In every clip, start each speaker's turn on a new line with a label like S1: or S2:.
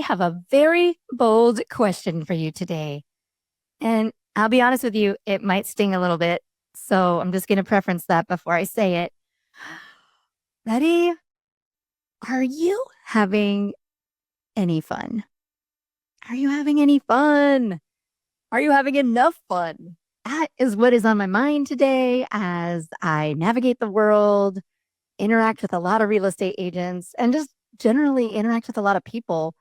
S1: have a very bold question for you today. And I'll be honest with you, it might sting a little bit. So I'm just going to preference that before I say it. Ready? Are you having any fun? Are you having any fun? Are you having enough fun? That is what is on my mind today as I navigate the world, interact with a lot of real estate agents, and just generally interact with a lot of people.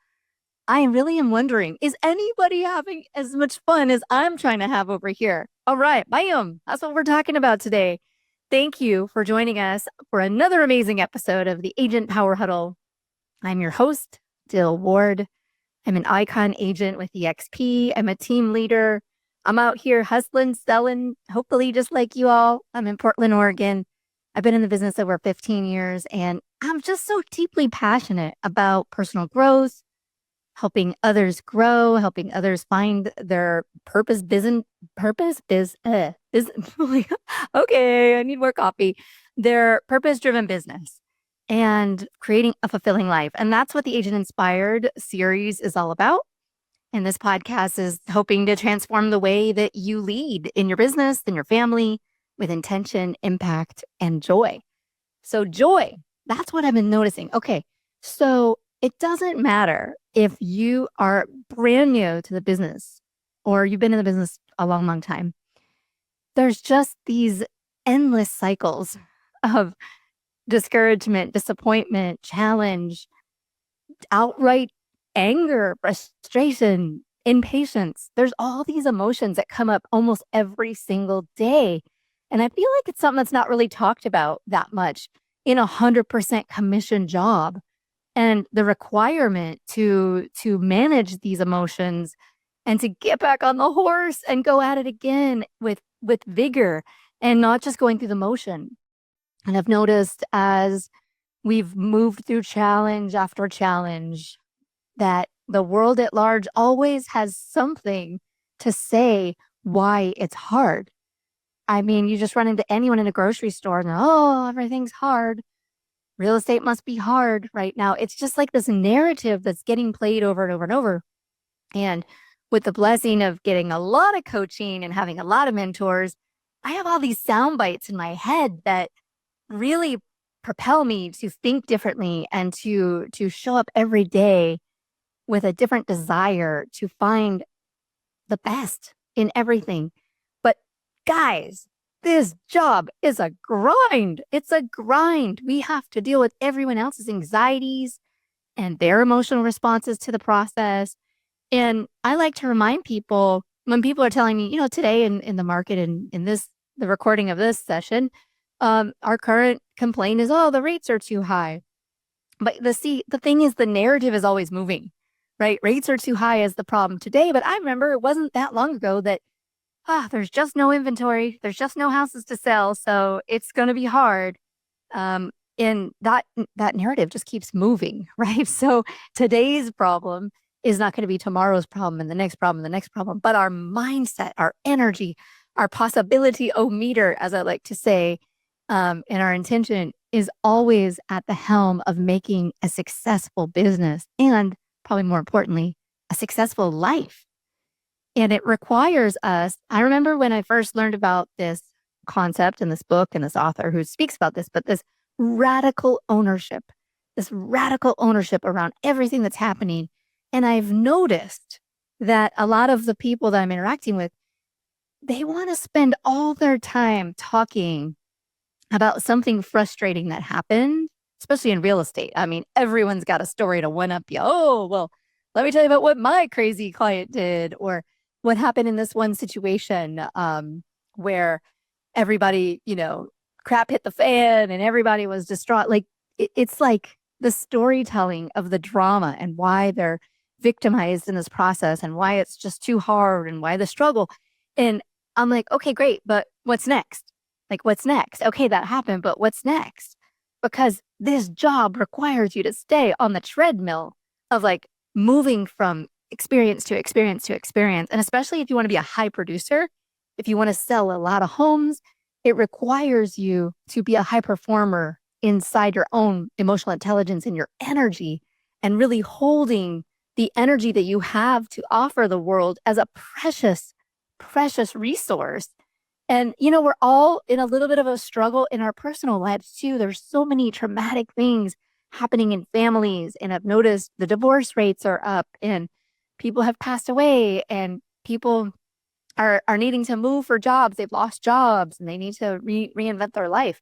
S1: I really am wondering, is anybody having as much fun as I'm trying to have over here? All right, bam. That's what we're talking about today. Thank you for joining us for another amazing episode of the Agent Power Huddle. I'm your host, Dill Ward. I'm an icon agent with EXP. I'm a team leader. I'm out here hustling, selling, hopefully just like you all. I'm in Portland, Oregon. I've been in the business over 15 years, and I'm just so deeply passionate about personal growth, helping others grow, helping others find their okay, I need more coffee. Their purpose-driven business and creating a fulfilling life. And that's what the Agent Inspired series is all about. And this podcast is hoping to transform the way that you lead in your business, in your family, with intention, impact, and joy. So joy, that's what I've been noticing. Okay, so it doesn't matter if you are brand new to the business or you've been in the business a long, long time. There's just these endless cycles of discouragement, disappointment, challenge, outright anger, frustration, impatience. There's all these emotions that come up almost every single day. And I feel like it's something that's not really talked about that much in 100% commission job. And the requirement to manage these emotions and to get back on the horse and go at it again with vigor and not just going through the motion. And I've noticed as we've moved through challenge after challenge that the world at large always has something to say why it's hard. I mean, you just run into anyone in a grocery store and, oh, everything's hard. Real estate must be hard right now. It's just like this narrative that's getting played over and over and over. And with the blessing of getting a lot of coaching and having a lot of mentors, I have all these sound bites in my head that really propel me to think differently and to show up every day with a different desire to find the best in everything. But guys, this job is a grind. It's a grind. We have to deal with everyone else's anxieties and their emotional responses to the process. And I like to remind people when people are telling me, today in the market and in the recording of this session, our current complaint is, oh, the rates are too high. But the thing is, the narrative is always moving, right? Rates are too high is the problem today. But I remember it wasn't that long ago that there's just no inventory. There's just no houses to sell. So it's going to be hard. And that narrative just keeps moving, right? So today's problem is not going to be tomorrow's problem and the next problem, the next problem. But our mindset, our energy, our possibility-o-meter, as I like to say, and our intention is always at the helm of making a successful business and probably more importantly, a successful life. And it requires us. I remember when I first learned about this concept in this book and this author who speaks about this, but this radical ownership around everything that's happening. And I've noticed that a lot of the people that I'm interacting with, they want to spend all their time talking about something frustrating that happened, especially in real estate. I mean, everyone's got a story to one up you. Oh, well, let me tell you about what my crazy client did or what happened in this one situation where everybody, crap hit the fan and everybody was distraught. Like it's like the storytelling of the drama and why they're victimized in this process and why it's just too hard and why the struggle. And I'm like, okay, great. But what's next? Like, what's next? Okay, that happened, but what's next? Because this job requires you to stay on the treadmill of like moving from experience to experience to experience. And especially if you want to be a high producer, if you want to sell a lot of homes, it requires you to be a high performer inside your own emotional intelligence and your energy and really holding the energy that you have to offer the world as a precious, precious resource. And, we're all in a little bit of a struggle in our personal lives too. There's so many traumatic things happening in families. And I've noticed the divorce rates are up and people have passed away and people are needing to move for jobs. They've lost jobs and they need to reinvent their life.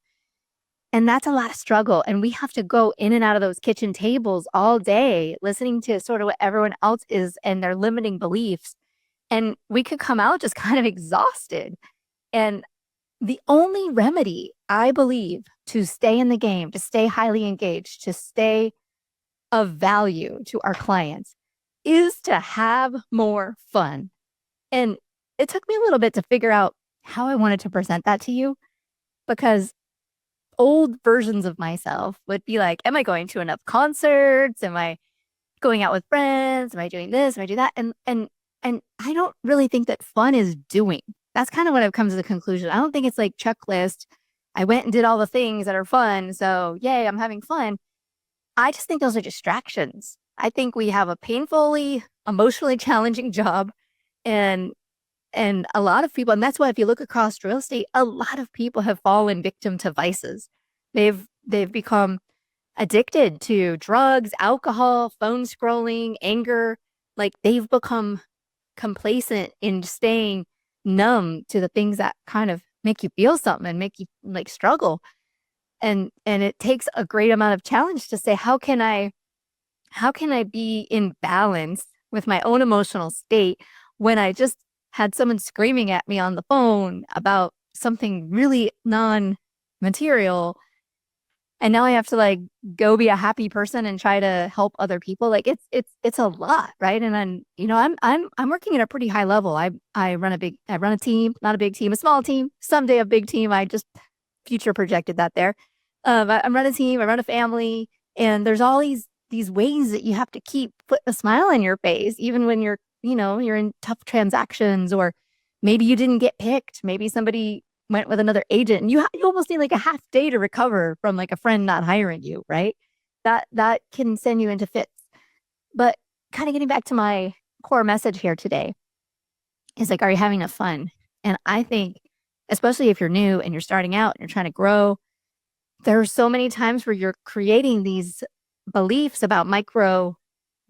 S1: And that's a lot of struggle. And we have to go in and out of those kitchen tables all day, listening to sort of what everyone else is and their limiting beliefs. And we could come out just kind of exhausted. And the only remedy, I believe, to stay in the game, to stay highly engaged, to stay of value to our clients is to have more fun. And it took me a little bit to figure out how I wanted to present that to you, because old versions of myself would be like, am I going to enough concerts? Am I going out with friends? Am I doing this? Am I doing that? And I don't really think that fun is doing. That's kind of what I've come to the conclusion. I don't think it's like checklist. I went and did all the things that are fun. So yay, I'm having fun. I just think those are distractions. I think we have a painfully, emotionally challenging job. And a lot of people, and that's why if you look across real estate, a lot of people have fallen victim to vices. They've become addicted to drugs, alcohol, phone scrolling, anger. Like they've become complacent in staying numb to the things that kind of make you feel something and make you like struggle. And it takes a great amount of challenge to say, how can I be in balance with my own emotional state when I just had someone screaming at me on the phone about something really non-material, and now I have to like go be a happy person and try to help other people. Like it's a lot, right? And I'm working at a pretty high level. I run a team, not a big team, a small team, someday a big team. I just future projected that there. I run a team, I run a family, and there's all these ways that you have to keep put a smile on your face, even when you're in tough transactions, or maybe you didn't get picked. Maybe somebody went with another agent and you almost need like a half day to recover from like a friend not hiring you, right? That can send you into fits. But kind of getting back to my core message here today is like, are you having enough fun? And I think, especially if you're new and you're starting out and you're trying to grow, there are so many times where you're creating these beliefs about micro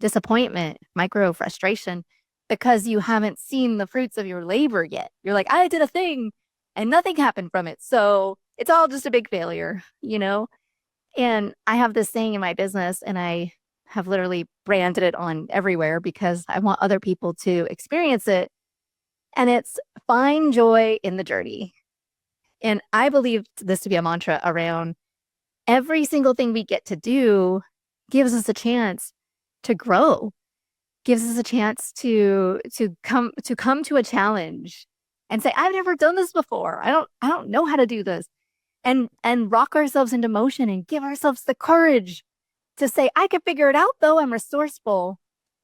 S1: disappointment, micro frustration, because you haven't seen the fruits of your labor yet. You're like, I did a thing and nothing happened from it. So it's all just a big failure, And I have this saying in my business, and I have literally branded it on everywhere because I want other people to experience it. And it's find joy in the journey. And I believe this to be a mantra around every single thing we get to do gives us a chance to grow, gives us a chance to come to a challenge and say, I've never done this before. I don't know how to do this. And rock ourselves into motion and give ourselves the courage to say, I can figure it out though. I'm resourceful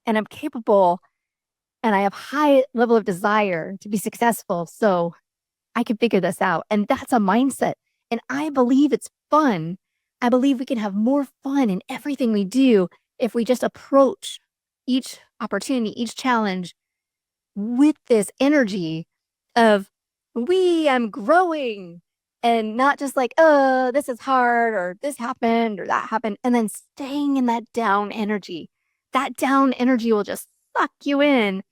S1: and I'm capable and I have high level of desire to be successful. So I can figure this out. And that's a mindset. And I believe it's fun. I believe we can have more fun in everything we do if we just approach each opportunity, each challenge with this energy of I'm growing, and not just like, oh, this is hard, or this happened, or that happened, and then staying in that down energy. That down energy will just suck you in.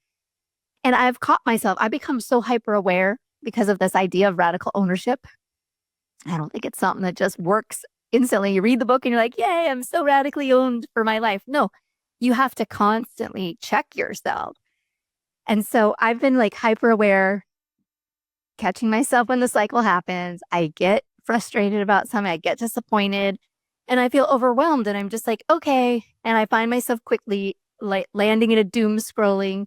S1: And I've caught myself, I become so hyper aware because of this idea of radical ownership. I don't think it's something that just works instantly. You read the book and you're like, yay, I'm so radically owned for my life. No, you have to constantly check yourself. And so I've been like hyper aware, catching myself when the cycle happens. I get frustrated about something, I get disappointed, and I feel overwhelmed. And I'm just like, okay. And I find myself quickly like landing in a doom scrolling.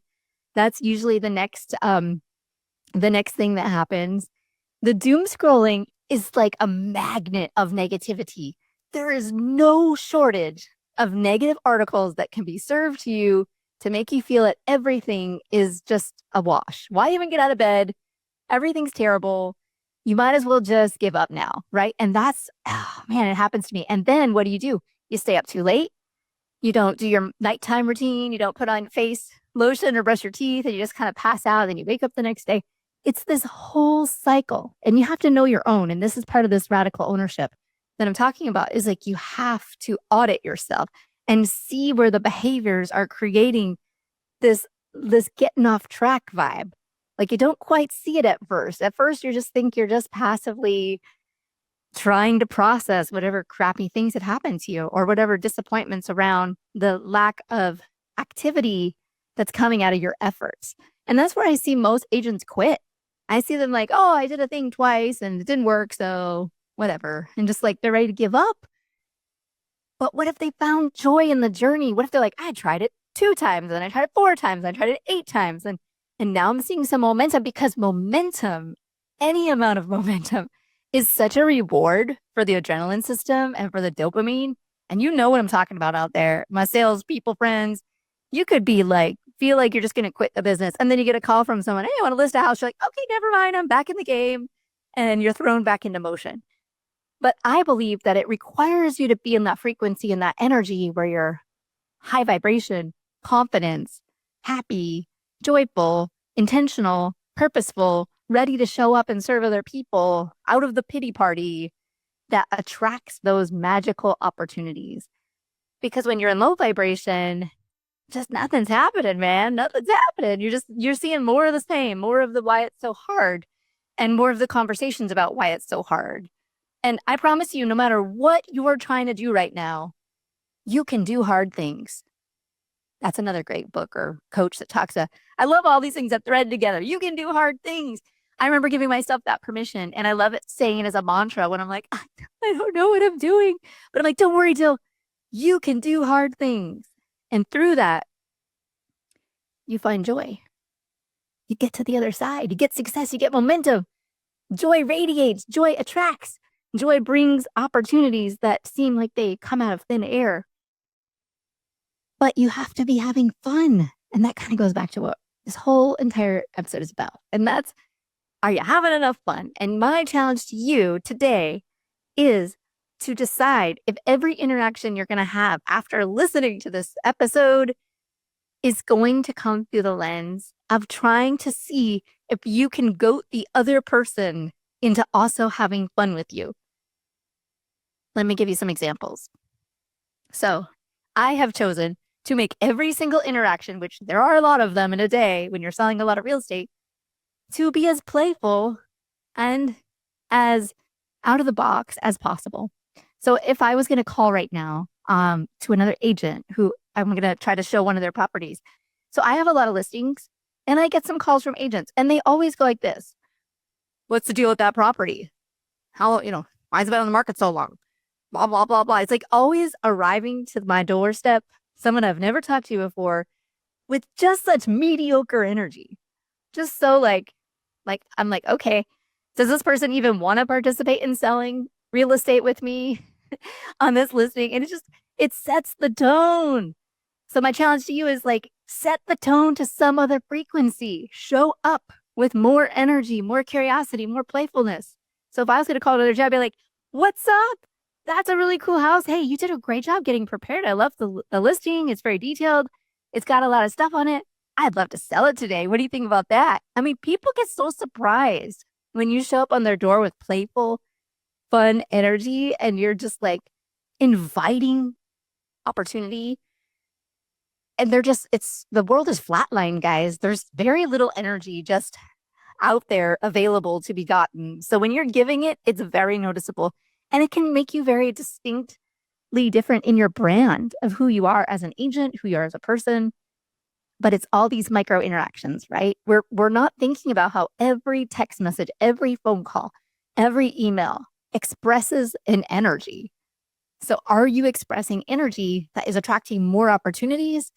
S1: That's usually the next thing that happens. The doom scrolling is like a magnet of negativity. There is no shortage of negative articles that can be served to you to make you feel that everything is just a wash. Why even get out of bed? Everything's terrible. You might as well just give up now, right? And that's, oh man, it happens to me. And then what do? You stay up too late. You don't do your nighttime routine. You don't put on face lotion or brush your teeth, and you just kind of pass out and you wake up the next day. It's this whole cycle, and you have to know your own. And this is part of this radical ownership that I'm talking about, is like you have to audit yourself and see where the behaviors are creating this getting off track vibe. Like you don't quite see it at first. At first, you just think you're just passively trying to process whatever crappy things had happened to you or whatever disappointments around the lack of activity that's coming out of your efforts. And that's where I see most agents quit. I see them like, oh, I did a thing twice and it didn't work, so whatever. And just like they're ready to give up. But what if they found joy in the journey? What if they're like, I tried it 2 times and I tried it 4 times, and I tried it 8 times. And now I'm seeing some momentum, because momentum, any amount of momentum, is such a reward for the adrenaline system and for the dopamine. And you know what I'm talking about out there. My sales people friends, you could be like, feel like you're just going to quit the business. And then you get a call from someone, hey, I want to list a house. You're like, okay, never mind. I'm back in the game. And you're thrown back into motion. But I believe that it requires you to be in that frequency and that energy where you're high vibration, confidence, happy, joyful, intentional, purposeful, ready to show up and serve other people, out of the pity party, that attracts those magical opportunities. Because when you're in low vibration, just nothing's happening, man. Nothing's happening. You're seeing more of the same, more of the why it's so hard, and more of the conversations about why it's so hard. And I promise you, no matter what you're trying to do right now, you can do hard things. That's another great book or coach that talks about, I love all these things that thread together. You can do hard things. I remember giving myself that permission, and I love it saying it as a mantra when I'm like, I don't know what I'm doing. But I'm like, don't worry, Dill. You can do hard things. And through that, you find joy. You get to the other side. You get success. You get momentum. Joy radiates. Joy attracts. Joy brings opportunities that seem like they come out of thin air. But you have to be having fun. And that kind of goes back to what this whole entire episode is about. And that's, are you having enough fun? And my challenge to you today is to decide if every interaction you're going to have after listening to this episode is going to come through the lens of trying to see if you can goat the other person into also having fun with you. Let me give you some examples. So I have chosen to make every single interaction, which there are a lot of them in a day when you're selling a lot of real estate, to be as playful and as out of the box as possible. So if I was going to call right now to another agent who I'm going to try to show one of their properties. So I have a lot of listings, and I get some calls from agents, and they always go like this. What's the deal with that property? How, why has it been on the market so long? Blah, blah, blah, blah. It's like always arriving to my doorstep, someone I've never talked to before, with just such mediocre energy. Just so like I'm like, okay, does this person even want to participate in selling real estate with me on this listing? And it sets the tone. So my challenge to you is like, set the tone to some other frequency. Show up with more energy, more curiosity, more playfulness. So if I was going to call another job, I'd be like, what's up? That's a really cool house. Hey, you did a great job getting prepared. I love the listing. It's very detailed. It's got a lot of stuff on it. I'd love to sell it today. What do you think about that? I mean, people get so surprised when you show up on their door with playful, fun energy, and you're just like inviting opportunity. And the world is flatline, guys. There's very little energy just out there available to be gotten. So when you're giving it, it's very noticeable. And it can make you very distinctly different in your brand of who you are as an agent, who you are as a person. But it's all these micro interactions, right? We're not thinking about how every text message, every phone call, every email expresses an energy. So are you expressing energy that is attracting more opportunities?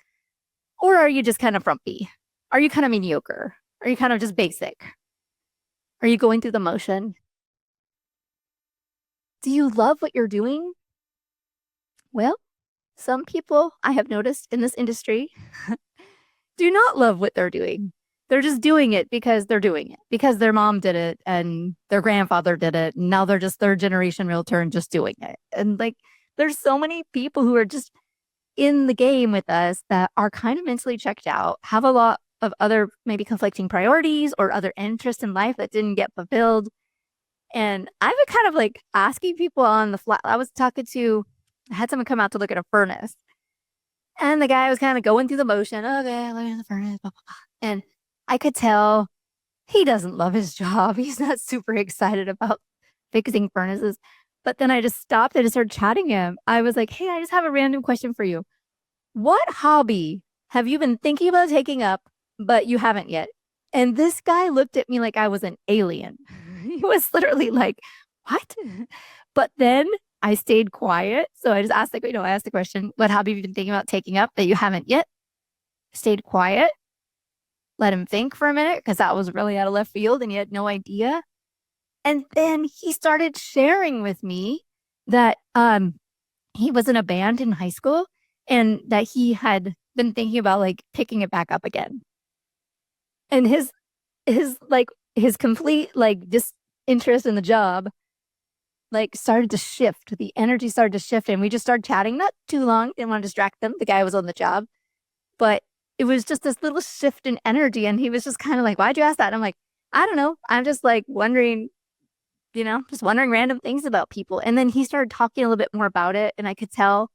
S1: Or are you just kind of frumpy? Are you kind of mediocre? Are you kind of just basic? Are you going through the motion? Do you love what you're doing? Well, some people I have noticed in this industry do not love what they're doing. They're just doing it because they're doing it, because their mom did it and their grandfather did it. And now they're just third generation realtor and just doing it. And like, there's so many people who are just in the game with us that are kind of mentally checked out, have a lot of other maybe conflicting priorities or other interests in life that didn't get fulfilled. And I've been kind of like asking people on the flat. I had someone come out to look at a furnace. And the guy was kind of going through the motion. Okay, look at the furnace, blah, blah, blah. And I could tell he doesn't love his job. He's not super excited about fixing furnaces. But then I just stopped and just started chatting him. I was like, hey, I just have a random question for you. What hobby have you been thinking about taking up, but you haven't yet? And this guy looked at me like I was an alien. He was literally like, what? But then I stayed quiet. So I just asked, I asked the question, what hobby have you been thinking about taking up that you haven't yet? Stayed quiet, let him think for a minute because that was really out of left field and he had no idea. And then he started sharing with me that he was in a band in high school and that he had been thinking about like picking it back up again. And his complete like disinterest in the job like started to shift. The energy started to shift and we just started chatting, not too long. Didn't want to distract them. The guy was on the job, but it was just this little shift in energy. And he was just kind of like, why'd you ask that? And I'm like, I don't know. I'm just like wondering, just wondering random things about people. And then he started talking a little bit more about it. And I could tell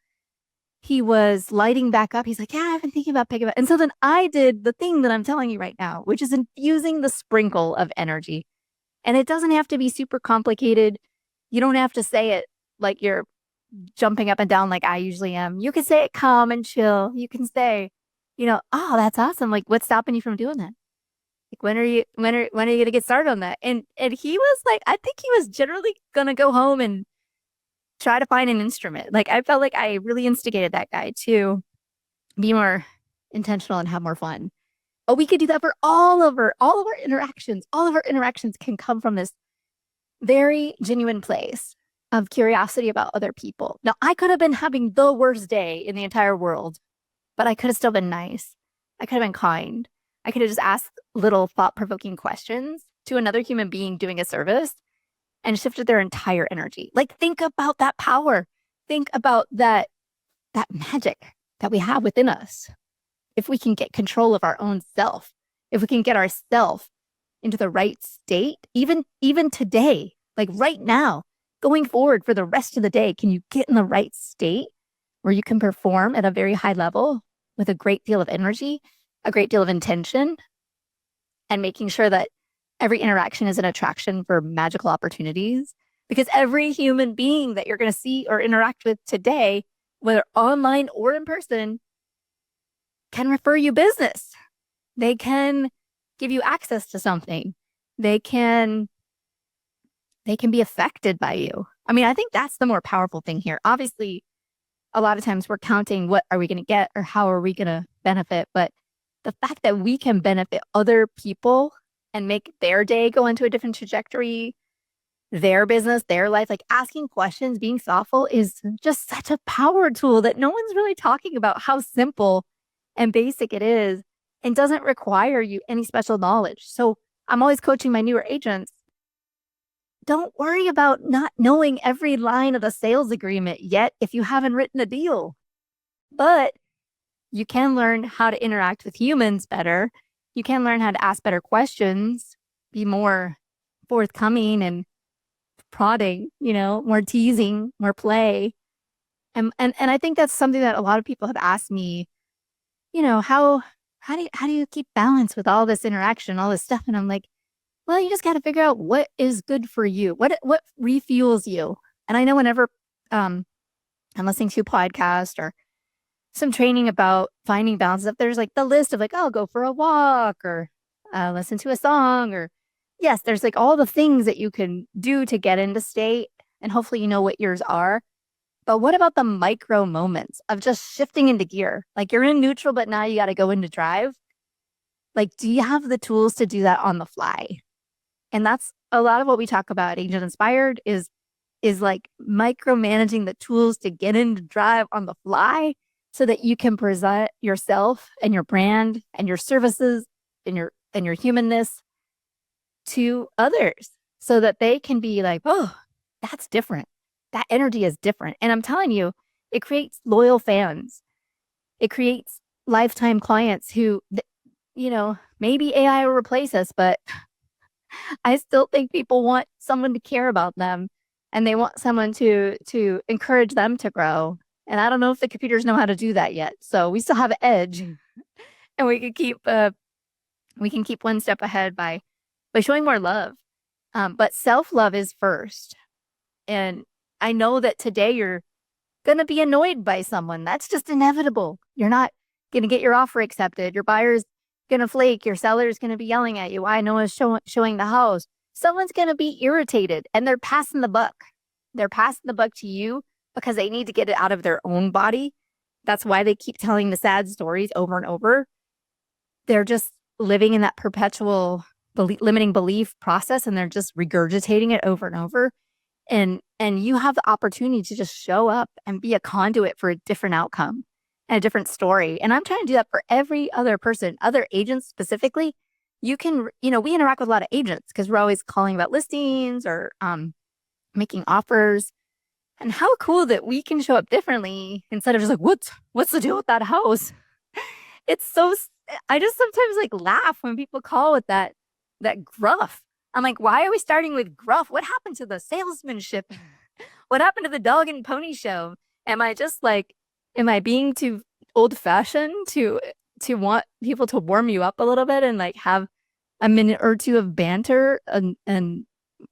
S1: he was lighting back up. He's like, yeah, I've been thinking about picking up. And so then I did the thing that I'm telling you right now, which is infusing the sprinkle of energy. And it doesn't have to be super complicated. You don't have to say it like you're jumping up and down like I usually am. You can say it calm and chill. You can say, oh, that's awesome. Like, what's stopping you from doing that? Like, when are you gonna get started on that? And he was like, I think he was generally gonna go home and try to find an instrument. Like, I felt like I really instigated that guy to be more intentional and have more fun. But we could do that for all of our interactions. All of our interactions can come from this very genuine place of curiosity about other people. Now, I could have been having the worst day in the entire world, but I could have still been nice. I could have been kind. I could have just asked little thought-provoking questions to another human being doing a service and shifted their entire energy. Like, think about that power. Think about that magic that we have within us. If we can get control of our own self, if we can get ourself into the right state, even today, like right now, going forward for the rest of the day, can you get in the right state where you can perform at a very high level with a great deal of energy, a great deal of intention, and making sure that every interaction is an attraction for magical opportunities? Because every human being that you're going to see or interact with today, whether online or in person, can refer you business. They can give you access to something. They can be affected by you. I mean, I think that's the more powerful thing here. Obviously, a lot of times we're counting what are we going to get or how are we going to benefit. But the fact that we can benefit other people and make their day go into a different trajectory, their business, their life, like asking questions, being thoughtful is just such a power tool that no one's really talking about how simple and basic it is and doesn't require you any special knowledge. So I'm always coaching my newer agents. Don't worry about not knowing every line of the sales agreement yet if you haven't written a deal. But you can learn how to interact with humans better. You can learn how to ask better questions, be more forthcoming and prodding, more teasing, more play. And I think that's something that a lot of people have asked me, how do you keep balance with all this interaction, all this stuff? And I'm like, well, you just got to figure out what is good for you, what refuels you. And I know whenever I'm listening to a podcast or some training about finding balance, if there's like the list of like, oh, go for a walk or listen to a song, or yes, there's like all the things that you can do to get into state, and hopefully you know what yours are. But what about the micro moments of just shifting into gear? Like, you're in neutral, but now you got to go into drive. Like, do you have the tools to do that on the fly? And that's a lot of what we talk about at Agent Inspired is like micromanaging the tools to get into drive on the fly so that you can present yourself and your brand and your services and your humanness to others so that they can be like, oh, that's different. That energy is different. And I'm telling you, it creates loyal fans. It creates lifetime clients who, maybe AI will replace us, but I still think people want someone to care about them, and they want someone to encourage them to grow. And I don't know if the computers know how to do that yet. So we still have an edge, and we can keep one step ahead by showing more love. But self-love is first. And I know that today you're going to be annoyed by someone. That's just inevitable. You're not going to get your offer accepted. Your buyer's going to flake. Your seller's going to be yelling at you. Why no one's showing the house? Someone's going to be irritated, and they're passing the buck. They're passing the buck to you because they need to get it out of their own body. That's why they keep telling the sad stories over and over. They're just living in that perpetual limiting belief process, and they're just regurgitating it over and over. And you have the opportunity to just show up and be a conduit for a different outcome and a different story. And I'm trying to do that for every other person, other agents specifically. You can, we interact with a lot of agents because we're always calling about listings or making offers. And how cool that we can show up differently instead of just like, what's the deal with that house? It's so, I just sometimes like laugh when people call with that gruff. I'm like, why are we starting with gruff? What happened to the salesmanship? What happened to the dog and pony show? Am I being too old fashioned to want people to warm you up a little bit and like have a minute or two of banter and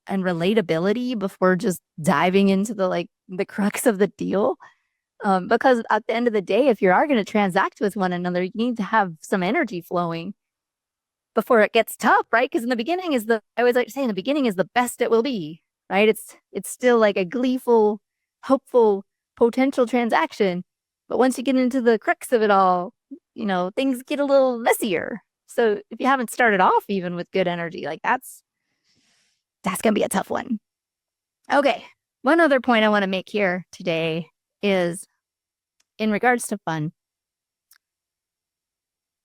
S1: relatability before just diving into the crux of the deal? Because at the end of the day, if you are going to transact with one another, you need to have some energy flowing before it gets tough, right? Because in the beginning I always like to say, in the beginning is the best it will be, right? It's still like a gleeful, hopeful, potential transaction. But once you get into the crux of it all, things get a little messier. So if you haven't started off even with good energy, like that's going to be a tough one. Okay. One other point I want to make here today is in regards to fun.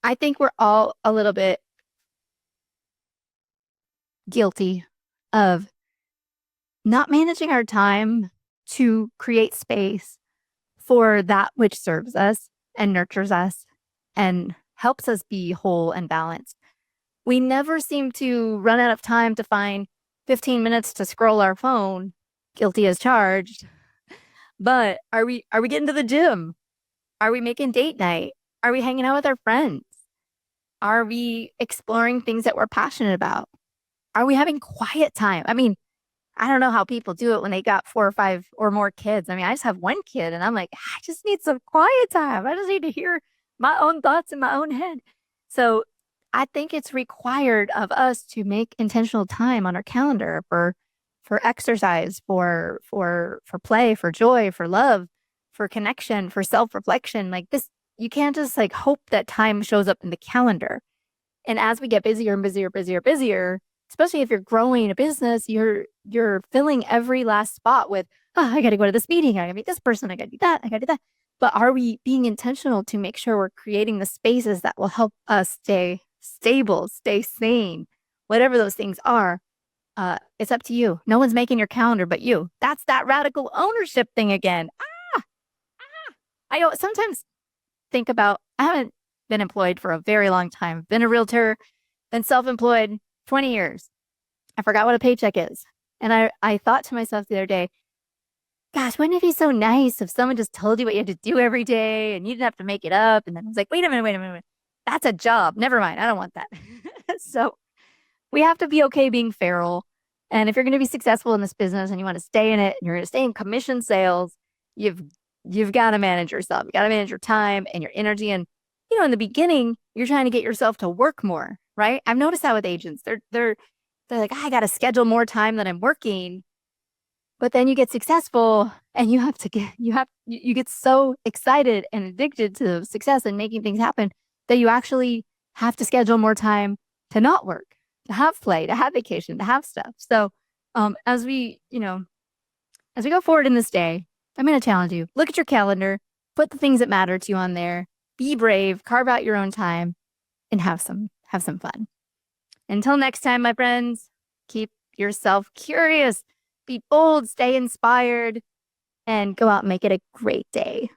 S1: I think we're all a little bit guilty of not managing our time to create space for that which serves us and nurtures us and helps us be whole and balanced. We never seem to run out of time to find 15 minutes to scroll our phone, guilty as charged. But are we getting to the gym? Are we making date night? Are we hanging out with our friends? Are we exploring things that we're passionate about? Are we having quiet time? I mean, I don't know how people do it when they got 4 or 5 or more kids. I mean, I just have one kid and I'm like, I just need some quiet time. I just need to hear my own thoughts in my own head. So I think it's required of us to make intentional time on our calendar for exercise, for play, for joy, for love, for connection, for self-reflection. Like this, you can't just like hope that time shows up in the calendar. And as we get busier and busier, especially if you're growing a business, you're filling every last spot with, I got to go to this meeting. I got to meet this person. I got to do that. I got to do that. But are we being intentional to make sure we're creating the spaces that will help us stay stable, stay sane, whatever those things are? It's up to you. No one's making your calendar but you. That's that radical ownership thing again. I sometimes think about, I haven't been employed for a very long time. Been a realtor, been self-employed 20 years. I forgot what a paycheck is. And I thought to myself the other day, gosh, wouldn't it be so nice if someone just told you what you had to do every day and you didn't have to make it up? And then I was like, wait a minute. That's a job. Never mind. I don't want that. So we have to be okay being feral. And if you're going to be successful in this business and you want to stay in it and you're going to stay in commission sales, you've got to manage yourself. You got to manage your time and your energy. And, in the beginning, you're trying to get yourself to work more, right? I've noticed that with agents. They're like, I got to schedule more time than I'm working. But then you get successful and you get so excited and addicted to success and making things happen that you actually have to schedule more time to not work, to have play, to have vacation, to have stuff. So as we go forward in this day, I'm going to challenge you. Look at your calendar, put the things that matter to you on there, be brave, carve out your own time, and have some fun. Until next time, my friends, keep yourself curious, be bold, stay inspired, and go out and make it a great day.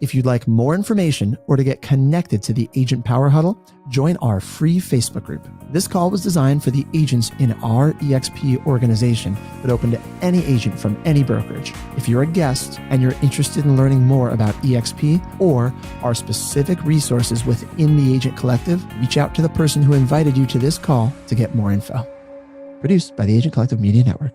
S2: If you'd like more information or to get connected to the Agent Power Huddle, join our free Facebook group. This call was designed for the agents in our EXP organization, but open to any agent from any brokerage. If you're a guest and you're interested in learning more about EXP or our specific resources within the Agent Collective, reach out to the person who invited you to this call to get more info. Produced by the Agent Collective Media Network.